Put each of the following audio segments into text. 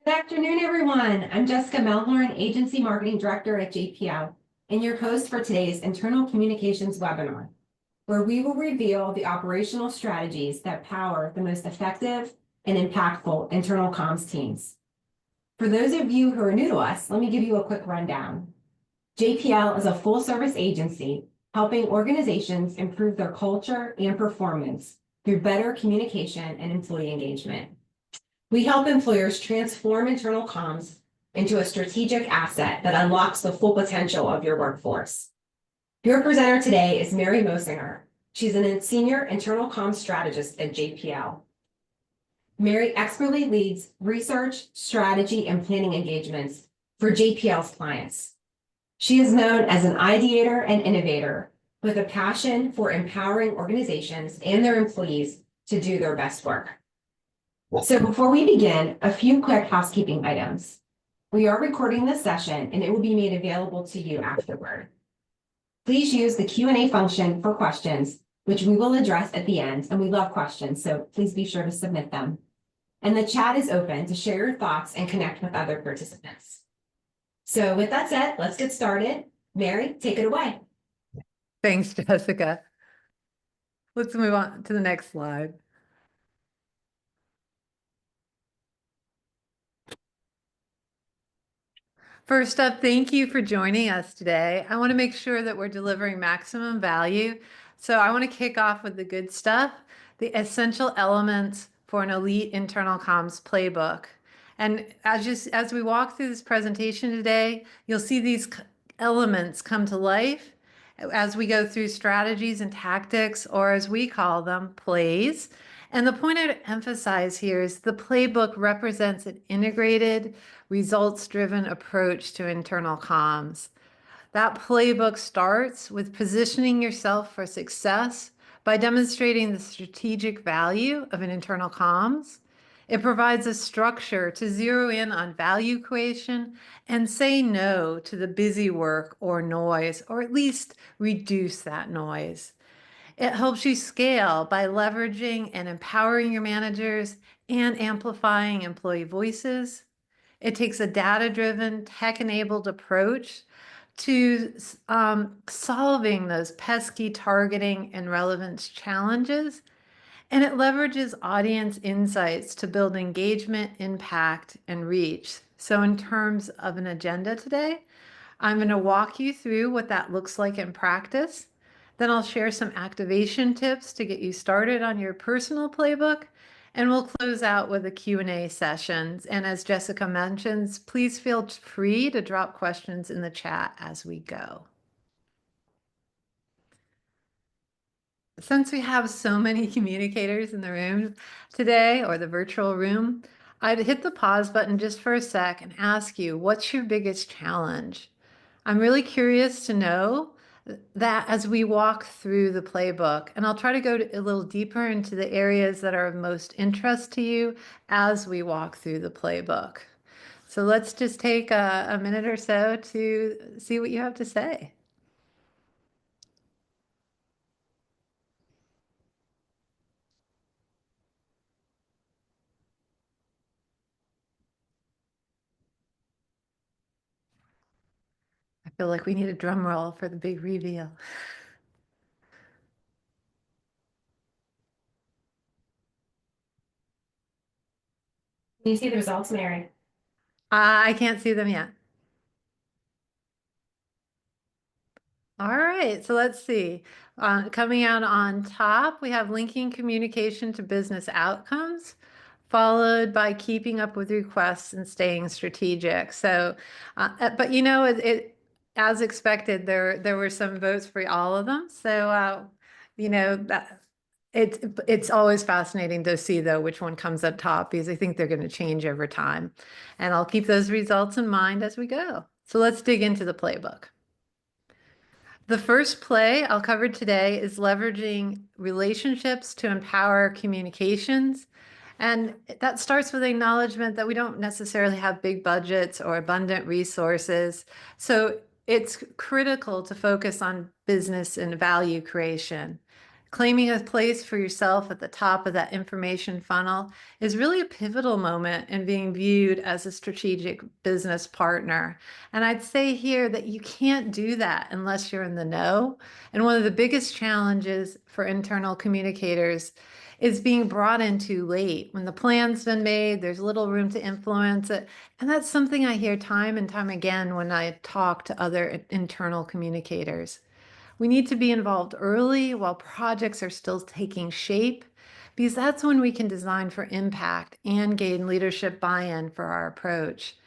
Good afternoon, everyone. I'm Jessica Melhorn, Agency Marketing Director at JPL, and your host for today's Internal Communications webinar, where we will reveal the operational strategies that power the most effective and impactful internal comms teams. For those of you who are new to us, let me give you a quick rundown. JPL is a full-service agency helping organizations improve their culture and performance through better communication and employee engagement. We help employers transform internal comms into a strategic asset that unlocks the full potential of your workforce. Your presenter today is Mary Moessinger. She's a senior internal comms strategist at JPL. Mary expertly leads research, strategy, and planning engagements for JPL's clients. She is known as an ideator and innovator with a passion for empowering organizations and their employees to do their best work. So before we begin, a few quick housekeeping items. We are recording this session and it will be made available to you afterward. Please use the Q&A function for questions, which we will address at the end, and we love questions, so please be sure to submit them. And the chat is open to share your thoughts and connect with other participants. So with that said, let's get started. Mary, take it away. Thanks, Jessica. Let's move on to the next slide. First up, thank you for joining us today. I want to make sure that we're delivering maximum value. So I want to kick off with the good stuff, the essential elements for an elite internal comms playbook. And as we walk through this presentation today, you'll see these elements come to life as we go through strategies and tactics, or as we call them, plays. And the point I'd emphasize here is the playbook represents an integrated, results-driven approach to internal comms. That playbook starts with positioning yourself for success by demonstrating the strategic value of an internal comms. It provides a structure to zero in on value creation and say no to the busy work or noise, or at least reduce that noise. It helps you scale by leveraging and empowering your managers and amplifying employee voices. It takes a data-driven, tech-enabled approach to solving those pesky targeting and relevance challenges. And it leverages audience insights to build engagement, impact, and reach. So in terms of an agenda today, I'm going to walk you through what that looks like in practice. Then I'll share some activation tips to get you started on your personal playbook. And we'll close out with a Q&A sessions. And as Jessica mentions, please feel free to drop questions in the chat as we go. Since we have so many communicators in the room today, or the virtual room, I'd hit the pause button just for a sec and ask you, what's your biggest challenge? I'm really curious to know that as we walk through the playbook, and I'll try to go a little deeper into the areas that are of most interest to you as we walk through the playbook. So let's just take a minute or so to see what you have to say. I feel like we need a drum roll for the big reveal. Can you see the results, Mary? I can't see them yet. All right, so let's see. Coming out on top, we have linking communication to business outcomes, followed by keeping up with requests and staying strategic. So, but you know, as expected, there were some votes for all of them. So, you know, it's always fascinating to see though which one comes up top, because I think they're going to change over time. And I'll keep those results in mind as we go. So let's dig into the playbook. The first play I'll cover today is leveraging relationships to empower communications. And that starts with acknowledgement that we don't necessarily have big budgets or abundant resources. So it's critical to focus on business and value creation. Claiming a place for yourself at the top of that information funnel is really a pivotal moment in being viewed as a strategic business partner. And I'd say here that you can't do that unless you're in the know. And one of the biggest challenges for internal communicators is being brought in too late. When the plan's been made, there's little room to influence it. And that's something I hear time and time again when I talk to other internal communicators. We need to be involved early while projects are still taking shape, because that's when we can design for impact and gain leadership buy-in for our approach.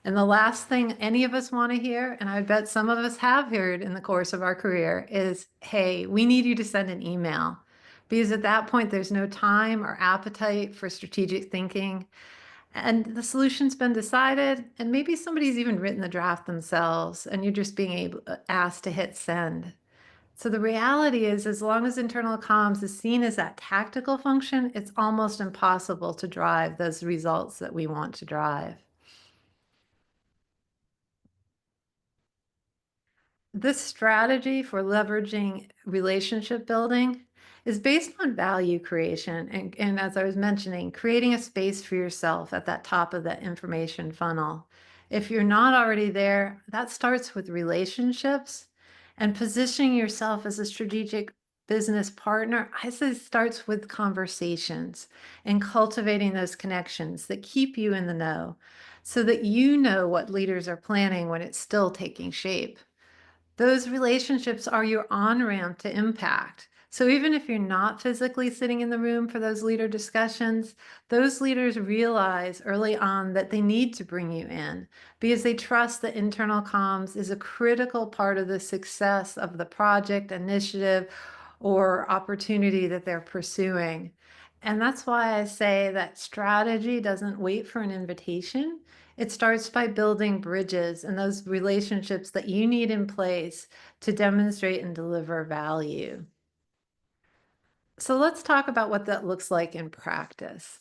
And the last thing any of us want to hear, and I bet some of us have heard in the course of our career, is, hey, we need you to send an email. Because at that point, there's no time or appetite for strategic thinking. And the solution's been decided, and maybe somebody's even written the draft themselves, and you're just being asked to hit send. So the reality is, as long as internal comms is seen as that tactical function, it's almost impossible to drive those results that we want to drive. This strategy for leveraging relationship building is based on value creation. And as I was mentioning, creating a space for yourself at that top of the information funnel. If you're not already there, that starts with relationships and positioning yourself as a strategic business partner. I say starts with conversations and cultivating those connections that keep you in the know so that you know what leaders are planning when it's still taking shape. Those relationships are your on-ramp to impact. So even if you're not physically sitting in the room for those leader discussions, those leaders realize early on that they need to bring you in because they trust that internal comms is a critical part of the success of the project, initiative, or opportunity that they're pursuing. And that's why I say that strategy doesn't wait for an invitation. It starts by building bridges and those relationships that you need in place to demonstrate and deliver value. So let's talk about what that looks like in practice.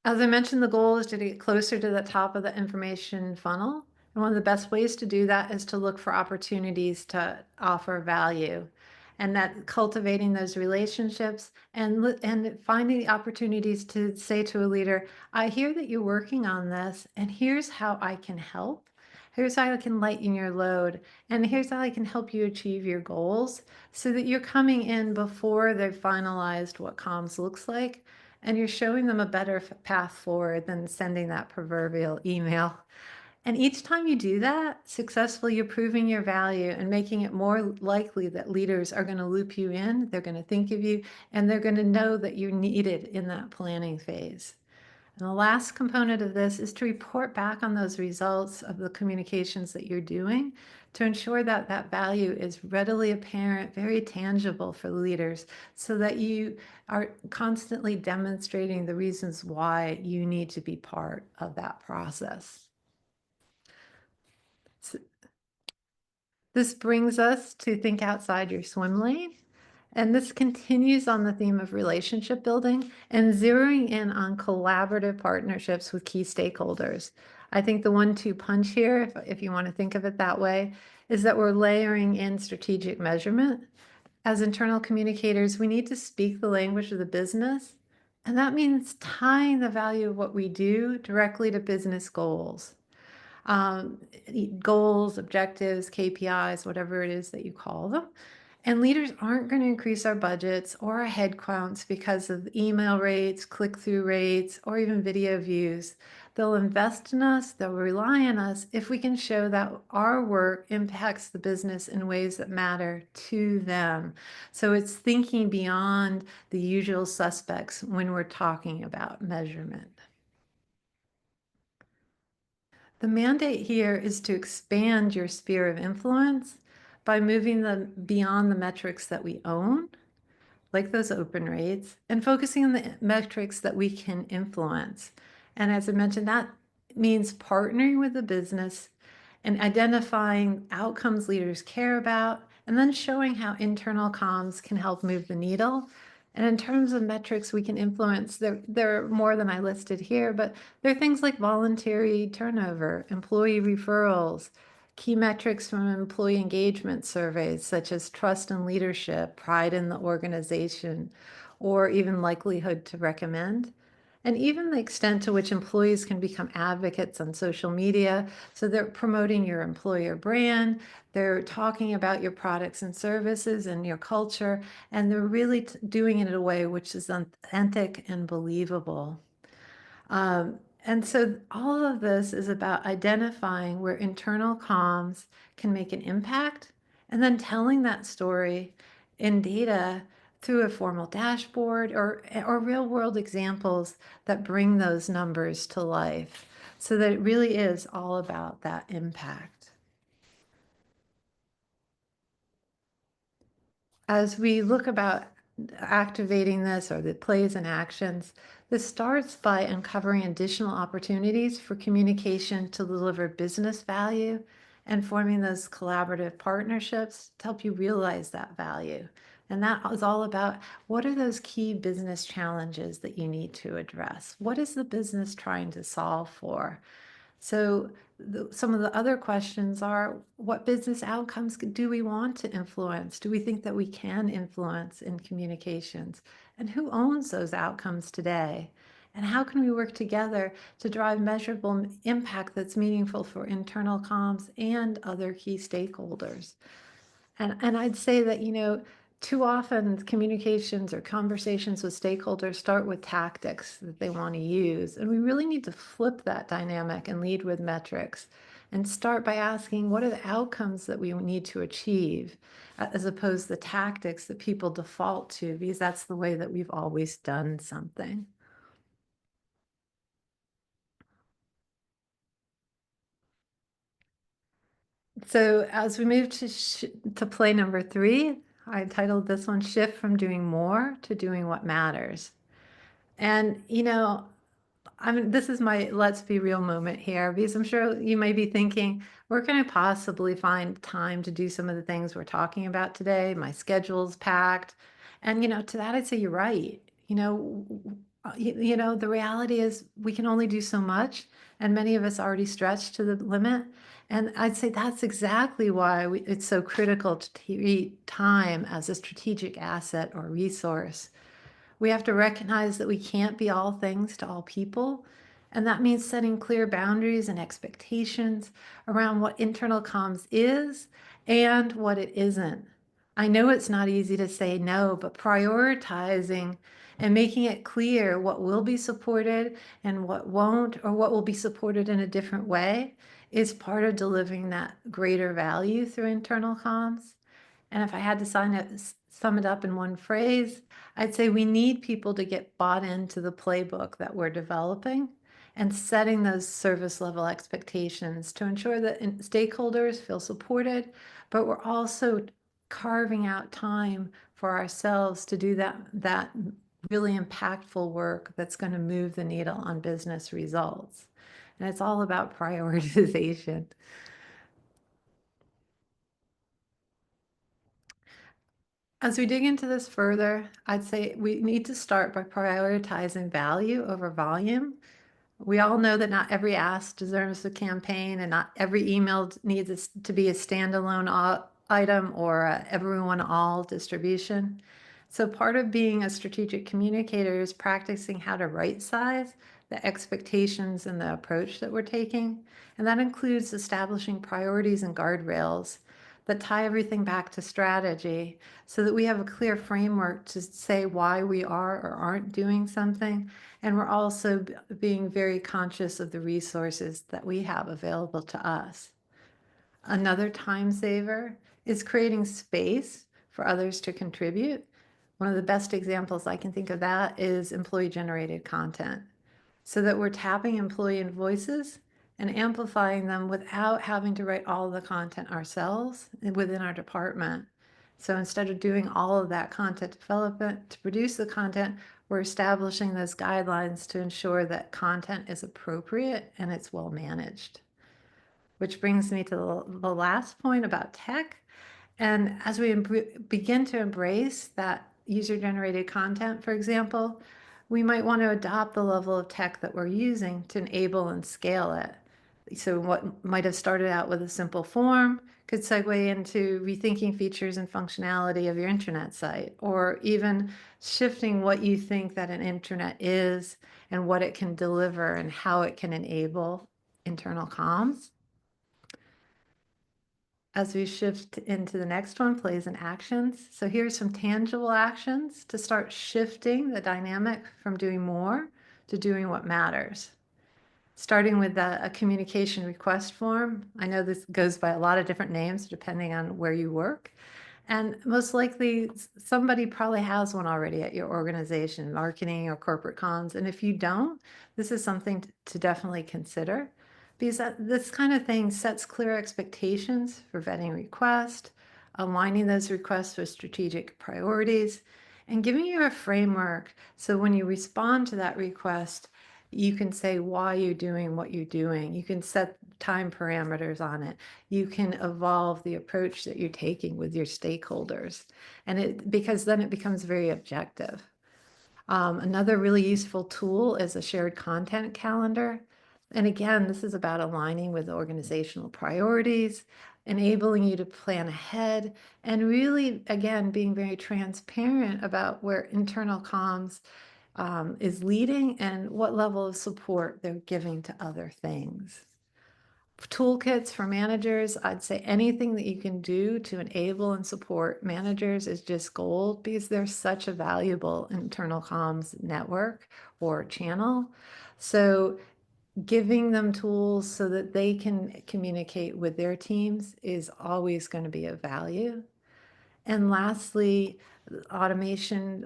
As I mentioned, the goal is to get closer to the top of the information funnel. And one of the best ways to do that is to look for opportunities to offer value. And that cultivating those relationships and finding the opportunities to say to a leader, I hear that you're working on this, and here's how I can help. Here's how I can lighten your load, and here's how I can help you achieve your goals so that you're coming in before they've finalized what comms looks like, and you're showing them a better path forward than sending that proverbial email. And each time you do that, successfully, you're proving your value and making it more likely that leaders are going to loop you in, they're going to think of you, and they're going to know that you're needed in that planning phase. And the last component of this is to report back on those results of the communications that you're doing to ensure that that value is readily apparent, very tangible for leaders, so that you are constantly demonstrating the reasons why you need to be part of that process. So this brings us to think outside your swim lane. And this continues on the theme of relationship building and zeroing in on collaborative partnerships with key stakeholders. I think the 1-2 punch here, if you want to think of it that way, is that we're layering in strategic measurement. As internal communicators, we need to speak the language of the business, and that means tying the value of what we do directly to business goals. Goals, objectives, KPIs, whatever it is that you call them. And leaders aren't going to increase our budgets or our head counts because of email rates, click-through rates, or even video views. They'll invest in us, they'll rely on us if we can show that our work impacts the business in ways that matter to them. So it's thinking beyond the usual suspects when we're talking about measurement. The mandate here is to expand your sphere of influence by moving them beyond the metrics that we own, like those open rates, and focusing on the metrics that we can influence. And as I mentioned, that means partnering with the business and identifying outcomes leaders care about, and then showing how internal comms can help move the needle. And in terms of metrics we can influence, there are more than I listed here, but there are things like voluntary turnover, employee referrals, key metrics from employee engagement surveys, such as trust and leadership, pride in the organization, or even likelihood to recommend. And even the extent to which employees can become advocates on social media. So they're promoting your employer brand, they're talking about your products and services and your culture, and they're really doing it in a way which is authentic and believable. And so all of this is about identifying where internal comms can make an impact and then telling that story in data through a formal dashboard or real world examples that bring those numbers to life. So that it really is all about that impact. As we look about activating this or the plays and actions, this starts by uncovering additional opportunities for communication to deliver business value and forming those collaborative partnerships to help you realize that value. And that is all about what are those key business challenges that you need to address? What is the business trying to solve for? So some of the other questions are, what business outcomes do we want to influence? Do we think that we can influence in communications? And who owns those outcomes today? And how can we work together to drive measurable impact that's meaningful for internal comms and other key stakeholders? And I'd say that, too often communications or conversations with stakeholders start with tactics that they want to use. And we really need to flip that dynamic and lead with metrics and start by asking, what are the outcomes that we need to achieve, as opposed to the tactics that people default to, because that's the way that we've always done something. So as we move to play number 3, I titled this one Shift from Doing More to Doing What Matters. And, this is my let's be real moment here, because I'm sure you may be thinking, where can I possibly find time to do some of the things we're talking about today? My schedule's packed. And, to that, I'd say you're right. The reality is we can only do so much, and many of us already stretched to the limit. And I'd say that's exactly why it's so critical to treat time as a strategic asset or resource. We have to recognize that we can't be all things to all people. And that means setting clear boundaries and expectations around what internal comms is and what it isn't. I know it's not easy to say no, but prioritizing and making it clear what will be supported and what won't, or what will be supported in a different way, is part of delivering that greater value through internal comms. And if I had to sum it up in one phrase, I'd say we need people to get bought into the playbook that we're developing and setting those service level expectations to ensure that stakeholders feel supported, but we're also carving out time for ourselves to do that really impactful work that's going to move the needle on business results. And it's all about prioritization. As we dig into this further, I'd say we need to start by prioritizing value over volume. We all know that not every ask deserves a campaign, and not every email needs to be a standalone item or everyone all distribution. So part of being a strategic communicator is practicing how to right size the expectations and the approach that we're taking. And that includes establishing priorities and guardrails that tie everything back to strategy, so that we have a clear framework to say why we are or aren't doing something. And we're also being very conscious of the resources that we have available to us. Another time saver is creating space for others to contribute. One of the best examples I can think of that is employee generated content, so that we're tapping employee voices and amplifying them without having to write all of the content ourselves within our department. So instead of doing all of that content development to produce the content, we're establishing those guidelines to ensure that content is appropriate and it's well managed. Which brings me to the last point about tech. And as we begin to embrace that user-generated content, for example, we might want to adopt the level of tech that we're using to enable and scale it. So what might have started out with a simple form could segue into rethinking features and functionality of your intranet site, or even shifting what you think that an intranet is and what it can deliver and how it can enable internal comms. As we shift into the next one, plays and actions. So here's some tangible actions to start shifting the dynamic from doing more to doing what matters. Starting with a communication request form. I know this goes by a lot of different names depending on where you work. And most likely somebody probably has one already at your organization, marketing or corporate comms. And if you don't, this is something to definitely consider, because this kind of thing sets clear expectations for vetting requests, aligning those requests with strategic priorities, and giving you a framework so when you respond to that request, you can say why you're doing what you're doing. You can set time parameters on it. You can evolve the approach that you're taking with your stakeholders. And because then it becomes very objective. Another really useful tool is a shared content calendar. And again, this is about aligning with organizational priorities, enabling you to plan ahead, and really, again, being very transparent about where internal comms is leading and what level of support they're giving to other things. Toolkits for managers, I'd say anything that you can do to enable and support managers is just gold, because they're such a valuable internal comms network or channel. So giving them tools so that they can communicate with their teams is always going to be of value. And lastly, automation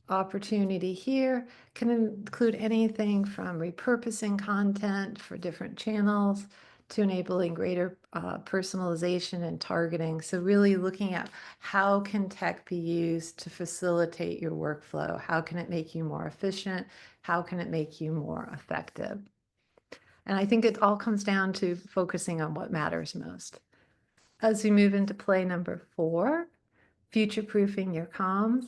opportunity here can include anything from repurposing content for different channels to enabling greater personalization and targeting. So really looking at how can tech be used to facilitate your workflow? How can it make you more efficient? How can it make you more effective? And I think it all comes down to focusing on what matters most. As we move into play number 4, future-proofing your comms.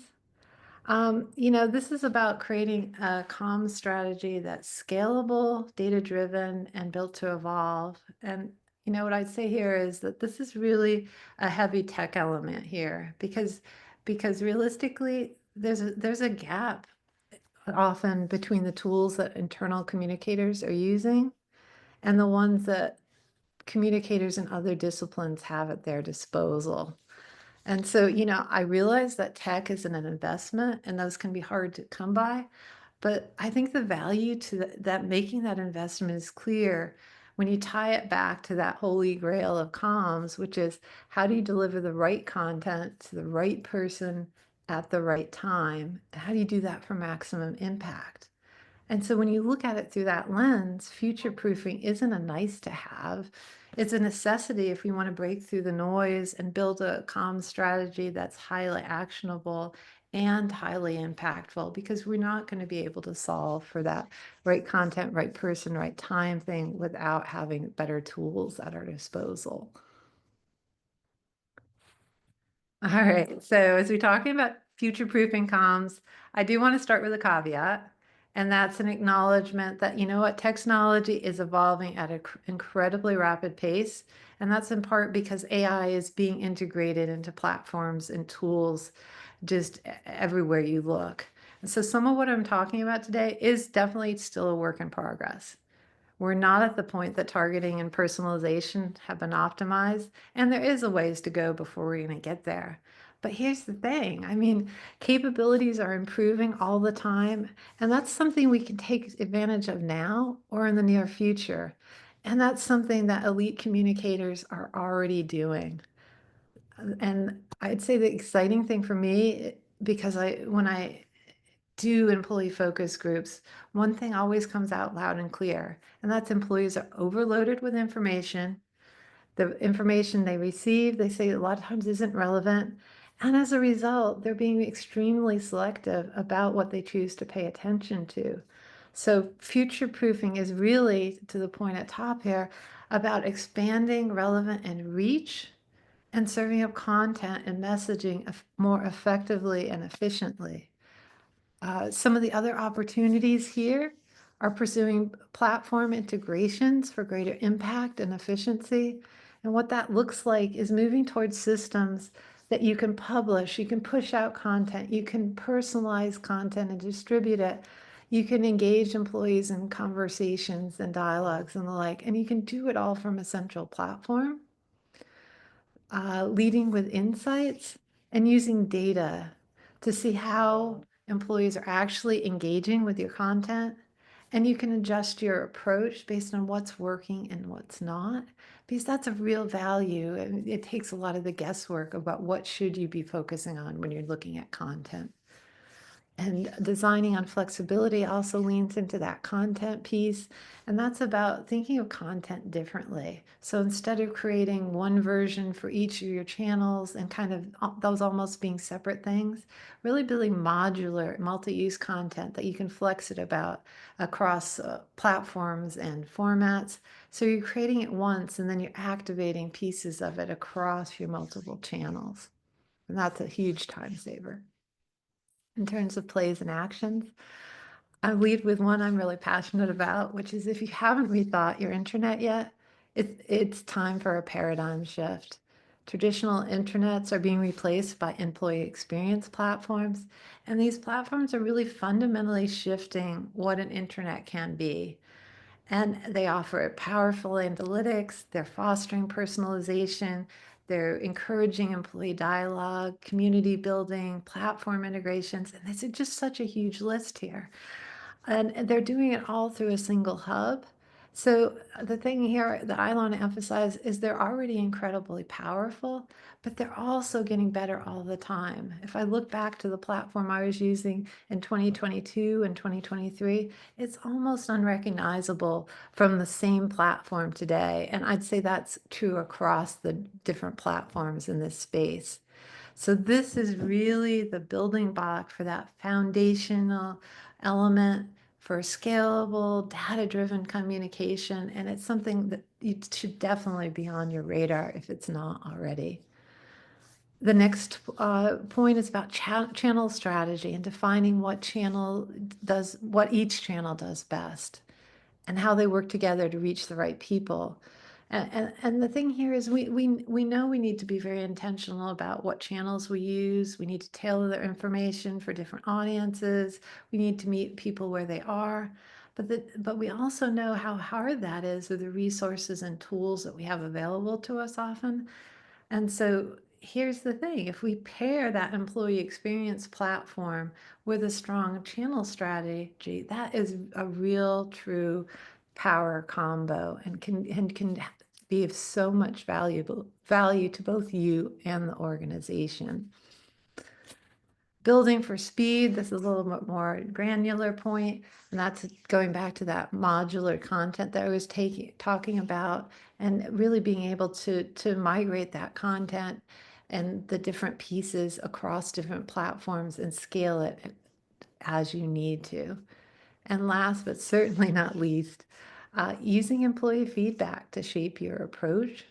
This is about creating a comms strategy that's scalable, data-driven, and built to evolve. And what I'd say here is that this is really a heavy tech element here, because realistically, there's a gap often between the tools that internal communicators are using and the ones that communicators in other disciplines have at their disposal. And so, I realize that tech is an investment and those can be hard to come by, but I think the value to that making that investment is clear when you tie it back to that holy grail of comms, which is how do you deliver the right content to the right person at the right time? How do you do that for maximum impact? And so when you look at it through that lens, future proofing isn't a nice to have. It's a necessity if we want to break through the noise and build a comm strategy that's highly actionable and highly impactful, because we're not going to be able to solve for that right content, right person, right time thing without having better tools at our disposal. All right, so as we're talking about future-proofing comms, I do want to start with a caveat, and that's an acknowledgement that, technology is evolving at an incredibly rapid pace, and that's in part because AI is being integrated into platforms and tools just everywhere you look. And so some of what I'm talking about today is definitely still a work in progress. We're not at the point that targeting and personalization have been optimized, and there is a ways to go before we're going to get there. But here's the thing. I mean, capabilities are improving all the time, and that's something we can take advantage of now or in the near future. And that's something that elite communicators are already doing. And I'd say the exciting thing for me, because when I do employee focus groups, one thing always comes out loud and clear, and that's employees are overloaded with information. The information they receive, they say a lot of times isn't relevant. And as a result, they're being extremely selective about what they choose to pay attention to. So future proofing is really, to the point at top here, about expanding relevant and reach and serving up content and messaging more effectively and efficiently. Some of the other opportunities here are pursuing platform integrations for greater impact and efficiency. And what that looks like is moving towards systems that you can publish, you can push out content, you can personalize content and distribute it. You can engage employees in conversations and dialogues and the like, and you can do it all from a central platform. Leading with insights and using data to see how employees are actually engaging with your content. And you can adjust your approach based on what's working and what's not, because that's a real value. And it takes a lot of the guesswork about what should you be focusing on when you're looking at content. And designing on flexibility also leans into that content piece. And that's about thinking of content differently. So instead of creating one version for each of your channels and kind of those almost being separate things, really building modular multi-use content that you can flex it about across platforms and formats. So you're creating it once and then you're activating pieces of it across your multiple channels. And that's a huge time saver. In terms of plays and actions, I lead with one I'm really passionate about, which is if you haven't rethought your intranet yet, it's time for a paradigm shift. Traditional intranets are being replaced by employee experience platforms, and these platforms are really fundamentally shifting what an intranet can be. And they offer powerful analytics, they're fostering personalization, they're encouraging employee dialogue, community building, platform integrations, and there's just such a huge list here. And they're doing it all through a single hub. So the thing here that I want to emphasize is they're already incredibly powerful, but they're also getting better all the time. If I look back to the platform I was using in 2022 and 2023, it's almost unrecognizable from the same platform today. And I'd say that's true across the different platforms in this space. So this is really the building block for that foundational element for scalable, data-driven communication, and it's something that you should definitely be on your radar if it's not already. The next point is about channel strategy and defining what each channel does best and how they work together to reach the right people. And the thing here is we know we need to be very intentional about what channels we use. We need to tailor the information for different audiences. We need to meet people where they are. But we also know how hard that is with the resources and tools that we have available to us often. And so here's the thing, if we pair that employee experience platform with a strong channel strategy, that is a real true power combo and can be of so much value to both you and the organization. Building for speed, this is a little bit more granular point, and that's going back to that modular content that I was talking about, and really being able to migrate that content and the different pieces across different platforms and scale it as you need to. And last but certainly not least, using employee feedback to shape your approach,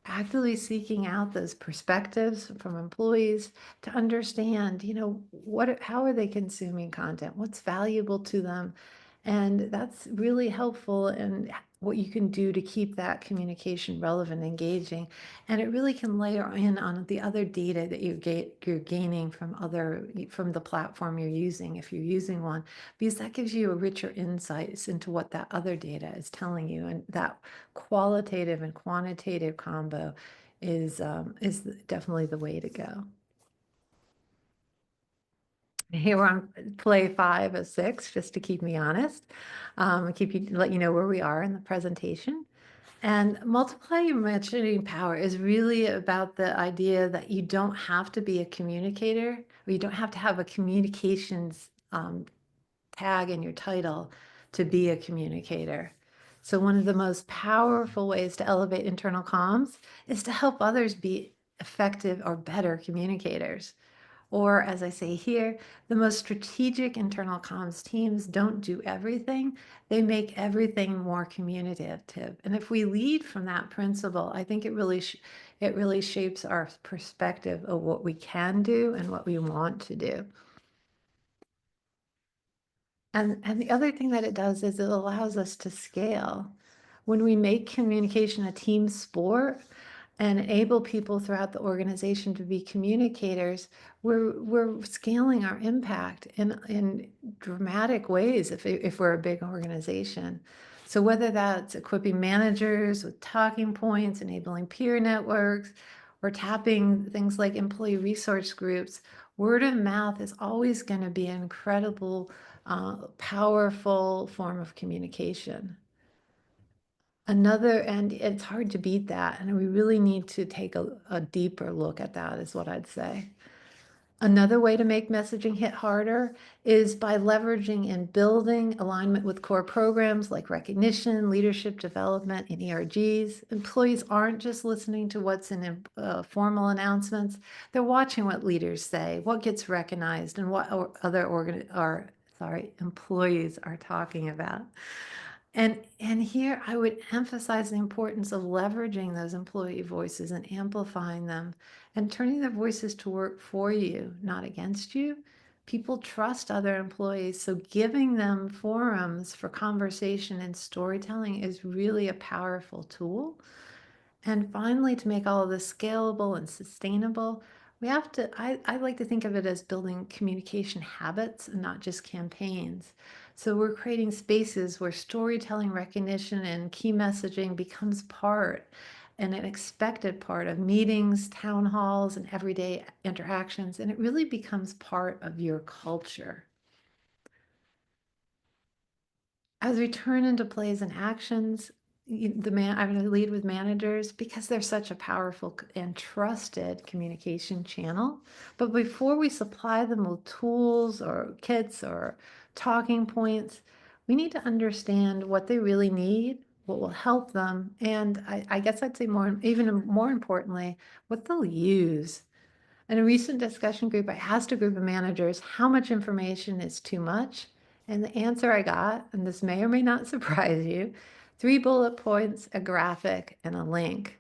actively seeking out those perspectives from employees to understand, how are they consuming content? What's valuable to them? And that's really helpful in what you can do to keep that communication relevant, engaging. And it really can layer in on the other data that you're gaining from the platform you're using, if you're using one, because that gives you a richer insights into what that other data is telling you. And that qualitative and quantitative combo is definitely the way to go. Here we're on play 5 of 6, just to keep me honest, let you know where we are in the presentation. And multiply your messaging power is really about the idea that you don't have to be a communicator, or you don't have to have a communications tag in your title to be a communicator. So one of the most powerful ways to elevate internal comms is to help others be effective or better communicators. Or, as I say here, the most strategic internal comms teams don't do everything. They make everything more communicative. And if we lead from that principle, I think it really shapes our perspective of what we can do and what we want to do. And the other thing that it does is it allows us to scale. When we make communication a team sport and enable people throughout the organization to be communicators, we're scaling our impact in dramatic ways if we're a big organization. So whether that's equipping managers with talking points, enabling peer networks, or tapping things like employee resource groups, word of mouth is always going to be an incredible, powerful form of communication. And it's hard to beat that, and we really need to take a deeper look at that, is what I'd say. Another way to make messaging hit harder is by leveraging and building alignment with core programs like recognition, leadership development, and ERGs. Employees aren't just listening to what's in formal announcements. They're watching what leaders say, what gets recognized, and what employees are talking about. And here I would emphasize the importance of leveraging those employee voices and amplifying them and turning their voices to work for you, not against you. People trust other employees, so giving them forums for conversation and storytelling is really a powerful tool. And finally, to make all of this scalable and sustainable, we have to, I like to think of it as building communication habits and not just campaigns. So we're creating spaces where storytelling, recognition, and key messaging becomes part and an expected part of meetings, town halls, and everyday interactions. And it really becomes part of your culture. As we turn into plays and actions, I'm going to lead with managers because they're such a powerful and trusted communication channel. But before we supply them with tools or kits or talking points, we need to understand what they really need, what will help them, and I guess I'd say even more importantly, what they'll use. In a recent discussion group, I asked a group of managers how much information is too much. And the answer I got, and this may or may not surprise you, 3 bullet points, a graphic, and a link.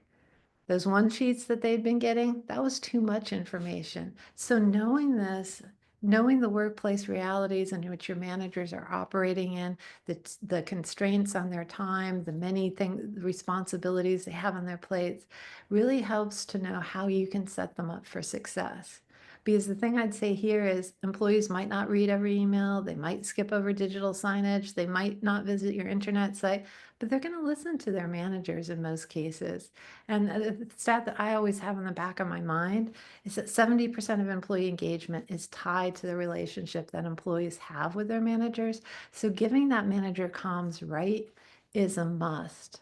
Those one sheets that they'd been getting, that was too much information. So knowing this, knowing the workplace realities in which your managers are operating in, the constraints on their time, the many responsibilities they have on their plates, really helps to know how you can set them up for success. Because the thing I'd say here is employees might not read every email, they might skip over digital signage, they might not visit your internet site, but they're going to listen to their managers in most cases. And the stat that I always have in the back of my mind is that 70% of employee engagement is tied to the relationship that employees have with their managers. So giving that manager comms right is a must.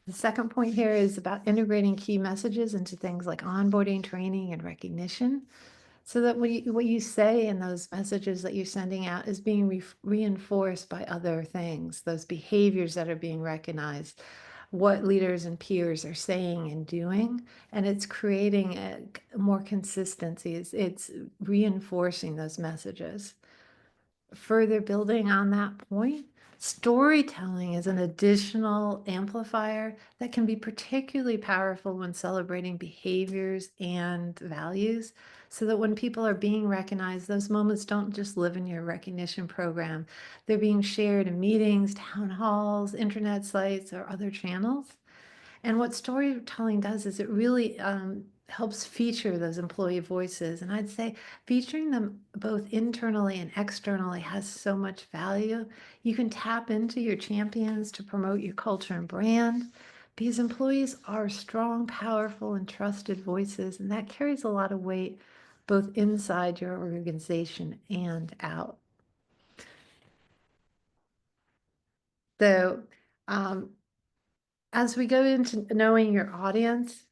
The second point here is about integrating key messages into things like onboarding, training, and recognition, so that what you say in those messages that you're sending out is being reinforced by other things, those behaviors that are being recognized, what leaders and peers are saying and doing, and it's creating more consistency. It's reinforcing those messages. Further building on that point, storytelling is an additional amplifier that can be particularly powerful when celebrating behaviors and values, so that when people are being recognized, those moments don't just live in your recognition program. They're being shared in meetings, town halls, internet sites, or other channels. And what storytelling does is it really helps feature those employee voices. And I'd say featuring them both internally and externally has so much value. You can tap into your champions to promote your culture and brand, because employees are strong, powerful, and trusted voices. And that carries a lot of weight both inside your organization and out. So, um, as we go into knowing your audience,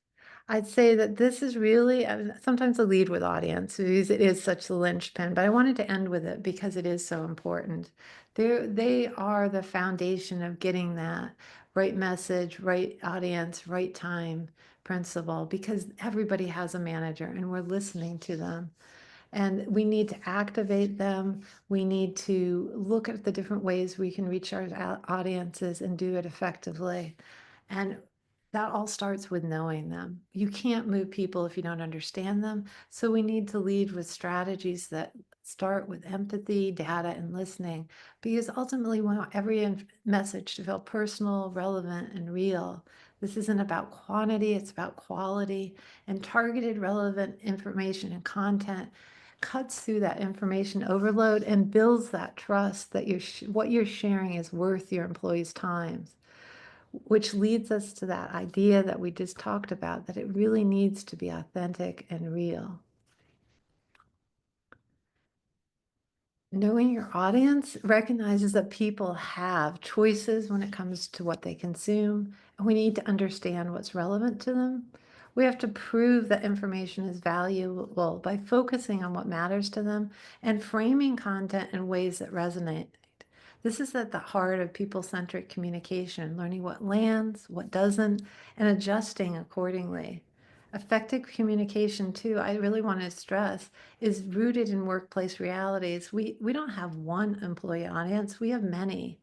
I'd say that this is really, sometimes I lead with audience because it is such the linchpin, but I wanted to end with it because it is so important. They are the foundation of getting that right message, right audience, right time principle, because everybody has a manager and we're listening to them. And we need to activate them. We need to look at the different ways we can reach our audiences and do it effectively. And that all starts with knowing them. You can't move people if you don't understand them. So we need to lead with strategies that start with empathy, data, and listening, because ultimately we want every message to feel personal, relevant, and real. This isn't about quantity, it's about quality, and targeted relevant information and content cuts through that information overload and builds that trust that what you're sharing is worth your employees' time, which leads us to that idea that we just talked about, that it really needs to be authentic and real. Knowing your audience recognizes that people have choices when it comes to what they consume, and we need to understand what's relevant to them. We have to prove that information is valuable by focusing on what matters to them and framing content in ways that resonate. This is at the heart of people-centric communication, learning what lands, what doesn't, and adjusting accordingly. Effective communication, too, I really want to stress, is rooted in workplace realities. We don't have one employee audience, we have many.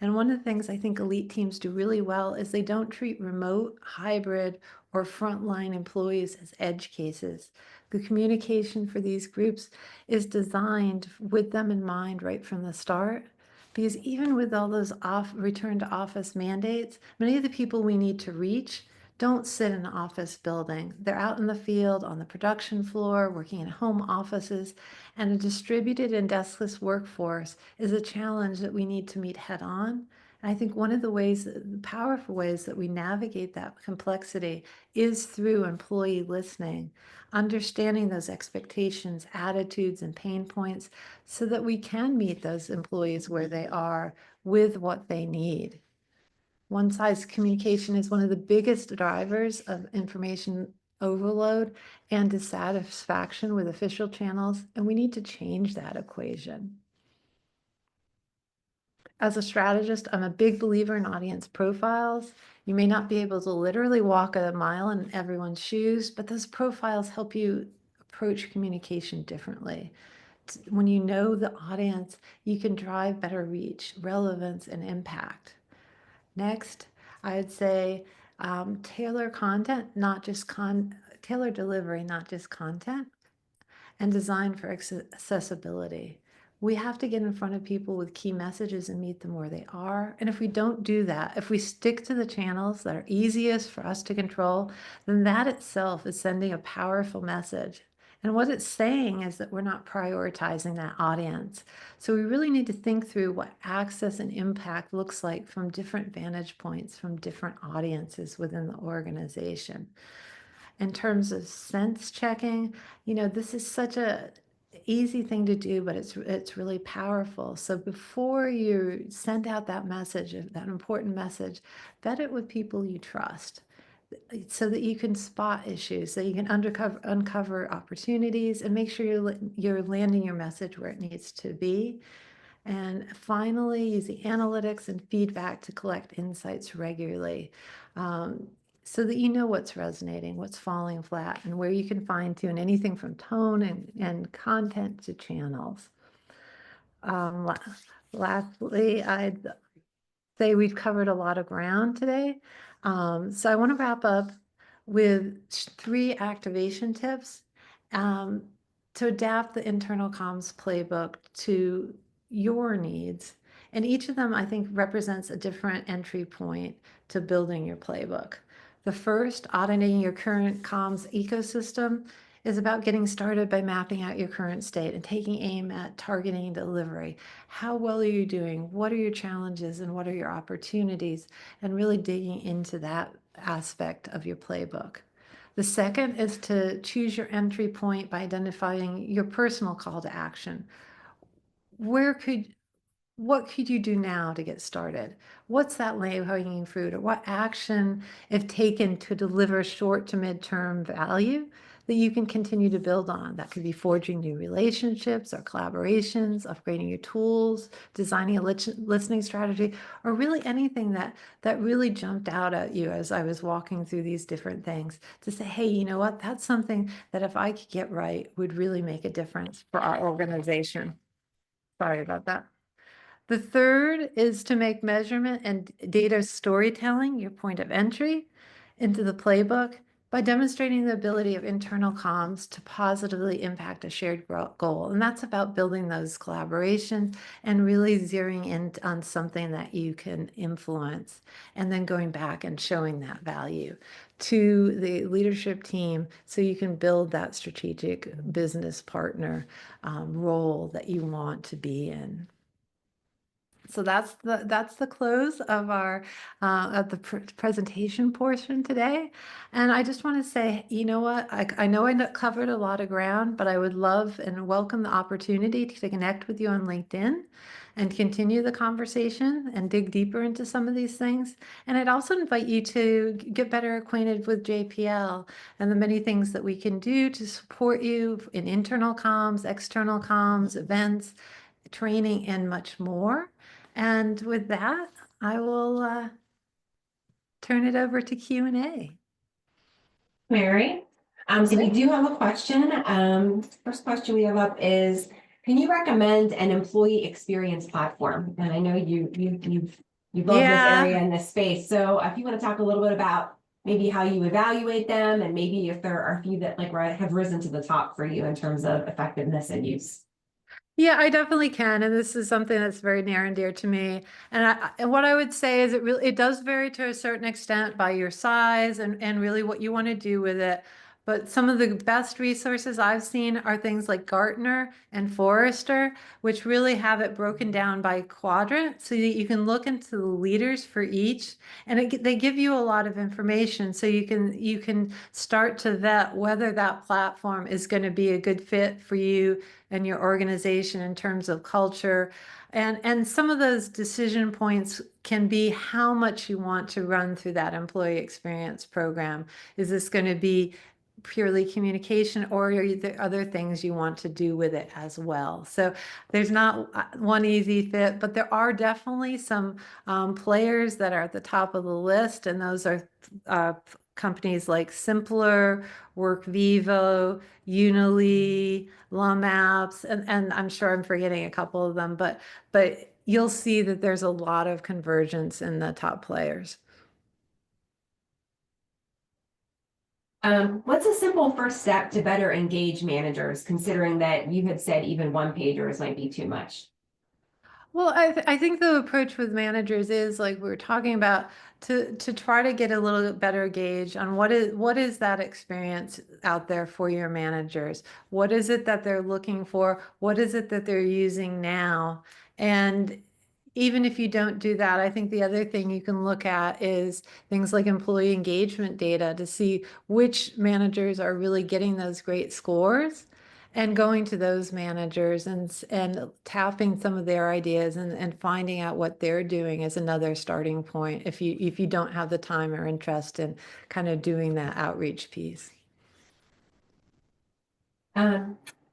And one of the things I think elite teams do really well is they don't treat remote, hybrid, or frontline employees as edge cases. The communication for these groups is designed with them in mind right from the start. Because even with all those return to office mandates, many of the people we need to reach don't sit in an office building. They're out in the field, on the production floor, working in home offices, and a distributed and deskless workforce is a challenge that we need to meet head on. And I think one of the powerful ways that we navigate that complexity is through employee listening, understanding those expectations, attitudes, and pain points so that we can meet those employees where they are with what they need. One-size communication is one of the biggest drivers of information overload and dissatisfaction with official channels, and we need to change that equation. As a strategist, I'm a big believer in audience profiles. You may not be able to literally walk a mile in everyone's shoes, but those profiles help you approach communication differently. When you know the audience, you can drive better reach, relevance, and impact. Next, I would say tailor content, tailor delivery, not just content, and design for accessibility. We have to get in front of people with key messages and meet them where they are. And if we don't do that, if we stick to the channels that are easiest for us to control, then that itself is sending a powerful message. And what it's saying is that we're not prioritizing that audience. So we really need to think through what access and impact looks like from different vantage points, from different audiences within the organization. In terms of sense checking, this is such a easy thing to do, but it's really powerful. So before you send out that message, that important message, vet it with people you trust so that you can spot issues, so you can uncover opportunities and make sure you're landing your message where it needs to be. And finally, use the analytics and feedback to collect insights regularly. So that you know what's resonating, what's falling flat, and where you can fine tune anything from tone and content to channels. Lastly, I'd say we've covered a lot of ground today. So I want to wrap up with 3 activation tips to adapt the internal comms playbook to your needs. And each of them, I think, represents a different entry point to building your playbook. The first, auditing your current comms ecosystem, is about getting started by mapping out your current state and taking aim at targeting delivery. How well are you doing? What are your challenges and what are your opportunities? And really digging into that aspect of your playbook. The second is to choose your entry point by identifying your personal call to action. What could you do now to get started? What's that low-hanging fruit, or what action, if taken, to deliver short to mid-term value that you can continue to build on? That could be forging new relationships or collaborations, upgrading your tools, designing a listening strategy, or really anything that really jumped out at you as I was walking through these different things to say, hey, you know what? That's something that if I could get right would really make a difference for our organization. Sorry about that. The third is to make measurement and data storytelling your point of entry into the playbook. by demonstrating the ability of internal comms to positively impact a shared goal. And that's about building those collaborations and really zeroing in on something that you can influence, and then going back and showing that value to the leadership team so you can build that strategic business partner role that you want to be in. So that's the close of our of the presentation portion today. And I just want to say, you know what, I know I covered a lot of ground, but I would love and welcome the opportunity to connect with you on LinkedIn and continue the conversation and dig deeper into some of these things. And I'd also invite you to get better acquainted with JPL and the many things that we can do to support you in internal comms, external comms, events, training, and much more. And with that, I will turn it over to Q&A. Mary, so we do have a question. First question we have up is, can you recommend an employee experience platform? And I know you love this area and this space. So if you want to talk a little bit about maybe how you evaluate them, and maybe if there are a few that have risen to the top for you in terms of effectiveness and use. Yeah, I definitely can. And this is something that's very near and dear to me. And what I would say is it does vary to a certain extent by your size and really what you want to do with it. But some of the best resources I've seen are things like Gartner and Forrester, which really have it broken down by quadrant so that you can look into the leaders for each, and they give you a lot of information so you can start to vet whether that platform is going to be a good fit for you and your organization in terms of culture. And some of those decision points can be how much you want to run through that employee experience program. Is this going to be purely communication, or are there other things you want to do with it as well? So there's not one easy fit, but there are definitely some players that are at the top of the list, and those are companies like Simpler, WorkVivo, Unily, LumApps, and I'm sure I'm forgetting a couple of them, but you'll see that there's a lot of convergence in the top players. What's a simple first step to better engage managers, considering that you had said even one pagers might be too much? Well, I think the approach with managers is like we were talking about, to try to get a little bit better gauge on what is that experience out there for your managers. What is it that they're looking for? What is it that they're using now? And even if you don't do that, I think the other thing you can look at is things like employee engagement data to see which managers are really getting those great scores, and going to those managers and tapping some of their ideas and finding out what they're doing is another starting point if you don't have the time or interest in kind of doing that outreach piece.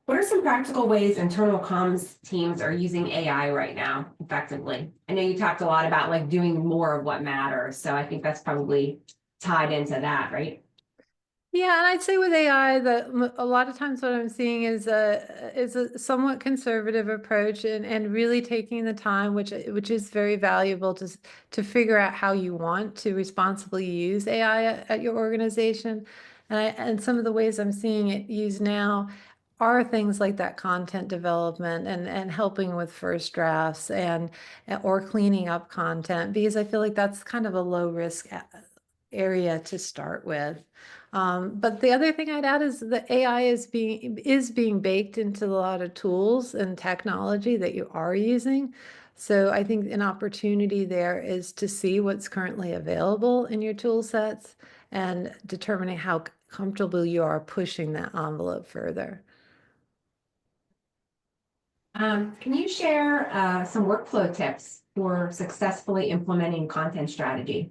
What are some practical ways internal comms teams are using AI right now effectively? I know you talked a lot about like doing more of what matters, so I think that's probably tied into that, right? Yeah, and I'd say with AI that a lot of times what I'm seeing is a somewhat conservative approach, and really taking the time, which is very valuable to figure out how you want to responsibly use AI at your organization. And some of the ways I'm seeing it used now are things like that content development and helping with first drafts or cleaning up content, because I feel like that's kind of a low risk area to start with. But the other thing I'd add is that AI is being baked into a lot of tools and technology that you are using. So I think an opportunity there is to see what's currently available in your tool sets and determining how comfortable you are pushing that envelope further. Can you share some workflow tips for successfully implementing content strategy?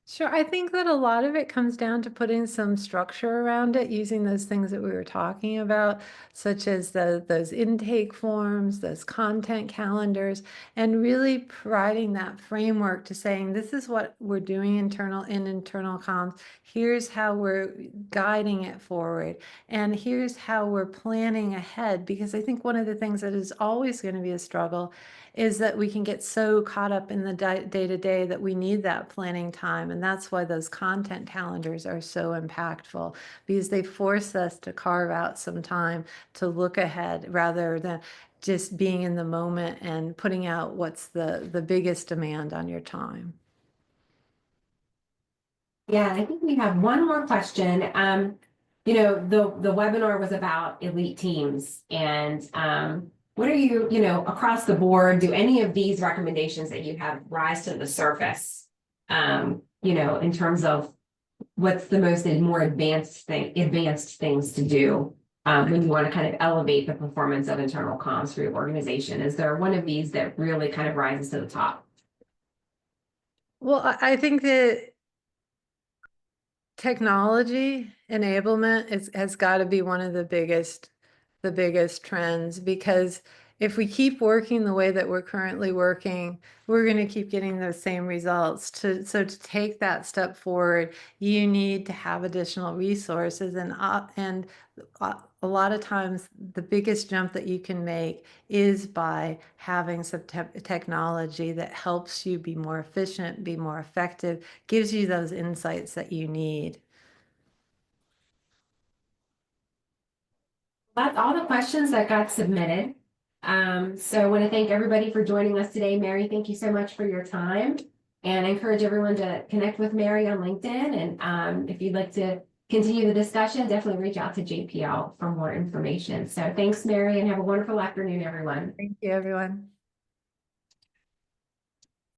Sure. I think that a lot of it comes down to putting some structure around it, using those things that we were talking about, such as those intake forms, those content calendars, and really providing that framework to saying, this is what we're doing in internal comms. Here's how we're guiding it forward. And here's how we're planning ahead. Because I think one of the things that is always going to be a struggle is that we can get so caught up in the day-to-day that we need that planning time and And that's why those content calendars are so impactful, because they force us to carve out some time to look ahead rather than just being in the moment and putting out what's the biggest demand on your time. Yeah, I think we have one more question. The webinar was about elite teams, and what are across the board, do any of these recommendations that you have rise to the surface? In terms of what's the more advanced things to do when you want to kind of elevate the performance of internal comms for your organization? Is there one of these that really kind of rises to the top? Well, I think that technology enablement has got to be one of the biggest trends, because if we keep working the way that we're currently working, we're going to keep getting those same results. So to take that step forward, you need to have additional resources, and a lot of times the biggest jump that you can make is by having some technology that helps you be more efficient, be more effective, gives you those insights that you need. That's all the questions that got submitted. So I want to thank everybody for joining us today. Mary, thank you so much for your time. And I encourage everyone to connect with Mary on LinkedIn. And if you'd like to continue the discussion, definitely reach out to JPL for more information. So thanks, Mary, and have a wonderful afternoon, everyone. Thank you, everyone.